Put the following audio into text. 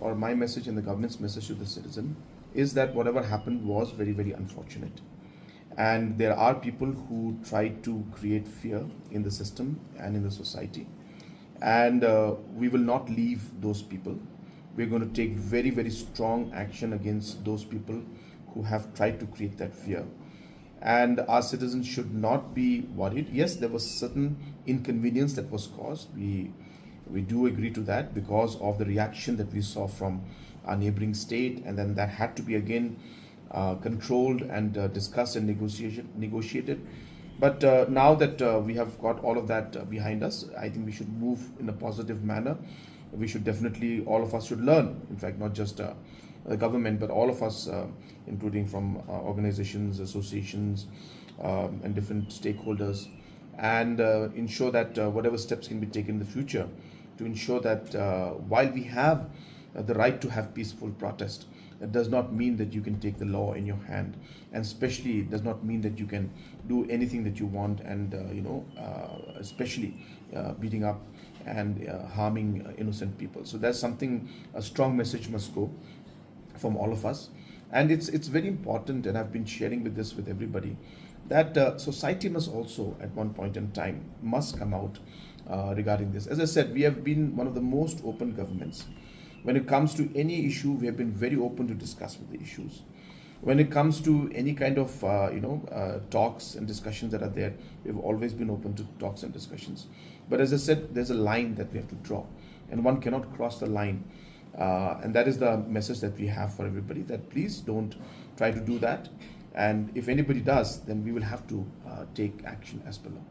or my message and the government's message to the citizen is that whatever happened was very, very unfortunate. And there are people who try to create fear in the system and in the society. And we will not leave those people. We're going to take very, very strong action against those people who have tried to create that fear. And our citizens should not be worried. Yes, there was certain inconvenience that was caused. We do agree to that because of the reaction that we saw from our neighboring state, and then that had to be again controlled and discussed and negotiated. But now that we have got all of that behind us, I think we should move in a positive manner. We should definitely, all of us should learn, in fact, not just the government, but all of us, including from organizations, associations, and different stakeholders, and ensure that whatever steps can be taken in the future to ensure that while we have the right to have peaceful protest, it does not mean that you can take the law in your hand, and especially it does not mean that you can do anything that you want, and especially beating up and harming innocent people. So that's something, a strong message must go from all of us. And it's very important, and I've been sharing with everybody, that society must also at one point in time must come out regarding this. As I said, we have been one of the most open governments. When it comes to any issue, we have been very open to discuss with the issues. When it comes to any kind of talks and discussions that are there, we've always been open to talks and discussions. But as I said, there's a line that we have to draw, and one cannot cross the line. And that is the message that we have for everybody, that please don't try to do that. And if anybody does, then we will have to take action as per law.